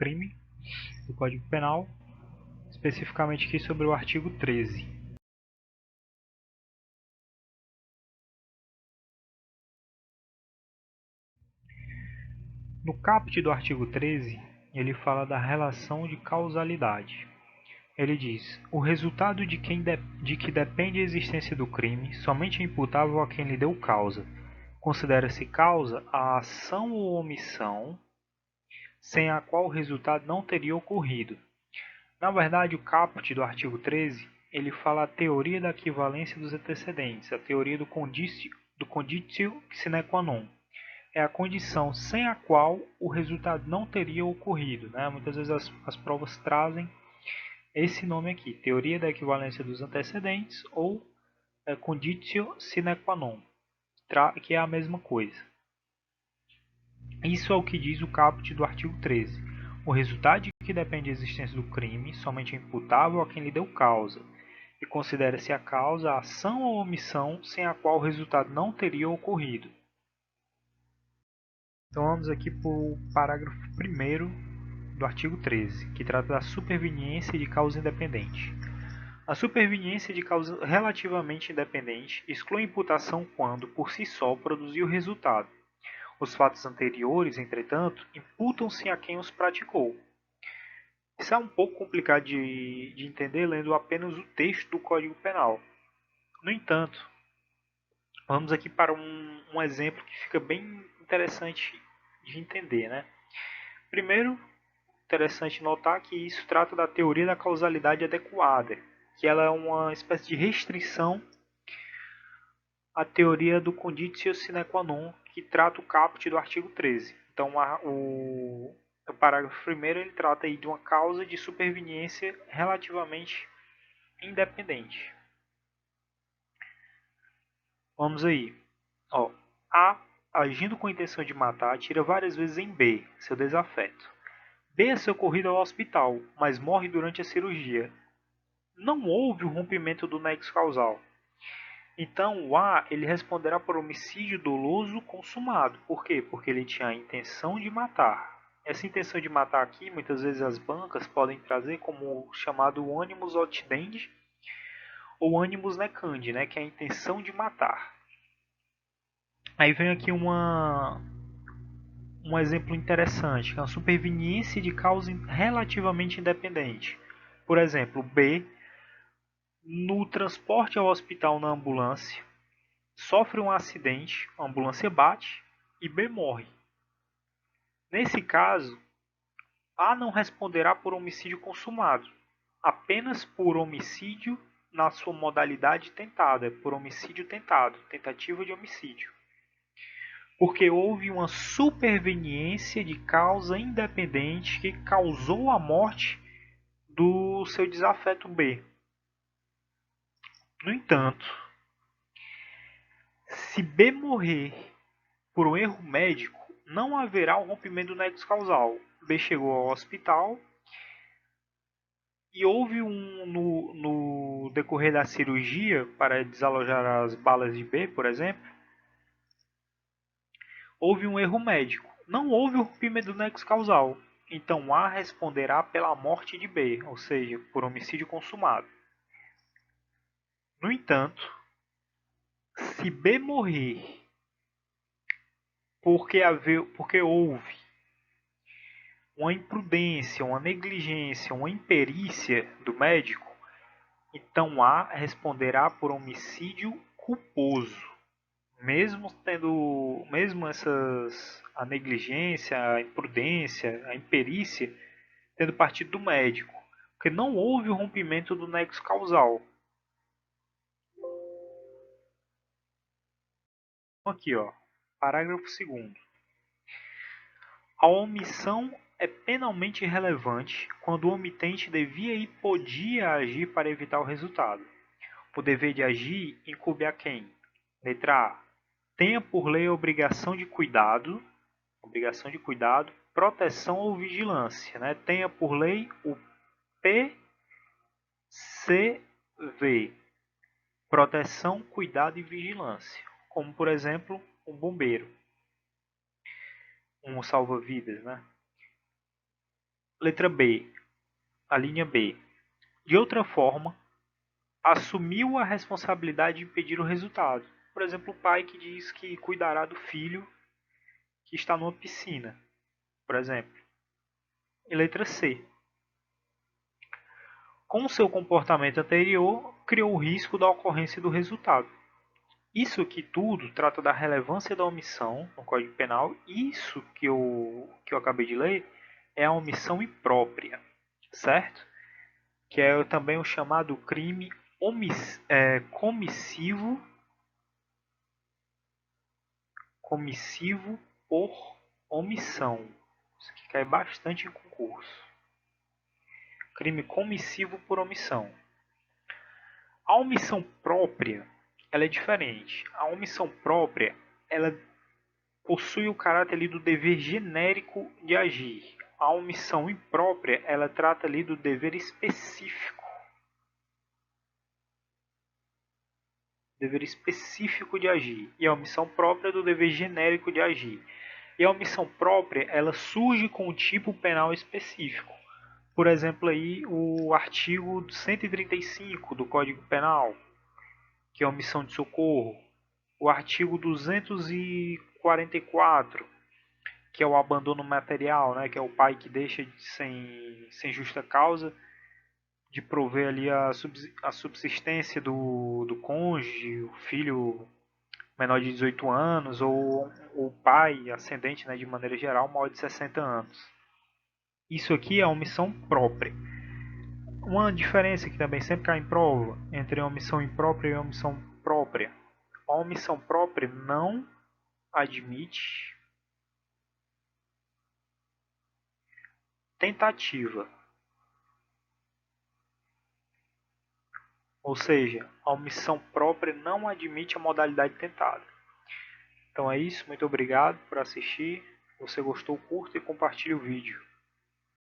crime do Código Penal, especificamente aqui sobre o artigo 13. No caput do artigo 13, ele fala da relação de causalidade. Ele diz: o resultado de que depende a existência do crime somente é imputável a quem lhe deu causa. Considera-se causa a ação ou omissão sem a qual o resultado não teria ocorrido. Na verdade, o caput do artigo 13 ele fala a teoria da equivalência dos antecedentes, a teoria do conditio sine qua non. É a condição sem a qual o resultado não teria ocorrido. Né? Muitas vezes as provas trazem esse nome aqui, teoria da equivalência dos antecedentes ou conditio sine qua non, que é a mesma coisa. Isso é o que diz o caput do artigo 13. O resultado de que depende a existência do crime somente é imputável a quem lhe deu causa, e considera-se a causa a ação ou omissão sem a qual o resultado não teria ocorrido. Então vamos aqui para o parágrafo 1º do artigo 13, que trata da superveniência de causa independente. A superveniência de causa relativamente independente exclui a imputação quando, por si só, produziu o resultado. Os fatos anteriores, entretanto, imputam-se a quem os praticou. Isso é um pouco complicado de entender lendo apenas o texto do Código Penal. No entanto, vamos aqui para um exemplo que fica bem interessante de entender. Né? Primeiro, interessante notar que isso trata da teoria da causalidade adequada, que ela é uma espécie de restrição à teoria do conditio sine qua non, que trata o caput do artigo 13. Então, o parágrafo 1º ele trata aí de uma causa de superveniência relativamente independente. Vamos aí. Ó, A, agindo com a intenção de matar, atira várias vezes em B, seu desafeto. B é socorrido ao hospital, mas morre durante a cirurgia. Não houve o rompimento do nexo causal. Então o A ele responderá por homicídio doloso consumado. Por quê? Porque ele tinha a intenção de matar. Essa intenção de matar aqui, muitas vezes as bancas podem trazer como o chamado animus octitendi ou animus necandi, né? Que é a intenção de matar. Aí vem aqui um exemplo interessante, que é a superveniência de causa relativamente independente. Por exemplo, B, no transporte ao hospital na ambulância, sofre um acidente, a ambulância bate e B morre. Nesse caso, A não responderá por homicídio consumado, apenas por homicídio na sua modalidade tentada, por homicídio tentado, tentativa de homicídio. Porque houve uma superveniência de causa independente que causou a morte do seu desafeto B. No entanto, se B morrer por um erro médico, não haverá um rompimento do nexo causal. B chegou ao hospital e houve no decorrer da cirurgia para desalojar as balas de B, por exemplo, houve um erro médico. Não houve o rompimento do nexo causal. Então A responderá pela morte de B, ou seja, por homicídio consumado. No entanto, se B morrer porque houve uma imprudência, uma negligência, uma imperícia do médico, então A responderá por homicídio culposo. Mesmo a negligência, a imprudência, a imperícia tendo partido do médico, porque não houve o rompimento do nexo causal. Aqui, ó, parágrafo 2º. A omissão é penalmente relevante quando o omitente devia e podia agir para evitar o resultado. O dever de agir incumbe a quem? Letra A. Tenha por lei a obrigação de cuidado, proteção ou vigilância. Né? Tenha por lei o PCV, proteção, cuidado e vigilância. Como, por exemplo, um bombeiro, um salva-vidas. Né? Letra B, a linha B. De outra forma, assumiu a responsabilidade de impedir o resultado. Por exemplo, o pai que diz que cuidará do filho que está numa piscina, por exemplo. E letra C. Com seu comportamento anterior, criou o risco da ocorrência do resultado. Isso aqui tudo trata da relevância da omissão no Código Penal. Isso que eu acabei de ler é a omissão imprópria, certo? Que é também o chamado crime comissivo por omissão. Isso aqui cai bastante em concurso. Crime comissivo por omissão. A omissão própria, ela é diferente. A omissão própria, ela possui o caráter ali do dever genérico de agir. A omissão imprópria, ela trata ali do dever específico. Dever específico de agir. E a omissão própria do dever genérico de agir. E a omissão própria, ela surge com um tipo penal específico. Por exemplo, aí o artigo 135 do Código Penal, que é a omissão de socorro. O artigo 244, que é o abandono material, né, que é o pai que deixa sem justa causa de prover ali a subsistência do cônjuge, o filho menor de 18 anos, ou o pai ascendente, né, de maneira geral, maior de 60 anos. Isso aqui é a omissão própria. Uma diferença que também sempre cai em prova entre a omissão imprópria e a omissão própria. A omissão própria não admite tentativa. Ou seja, a omissão própria não admite a modalidade tentada. Então é isso, muito obrigado por assistir. Se você gostou, curta e compartilhe o vídeo.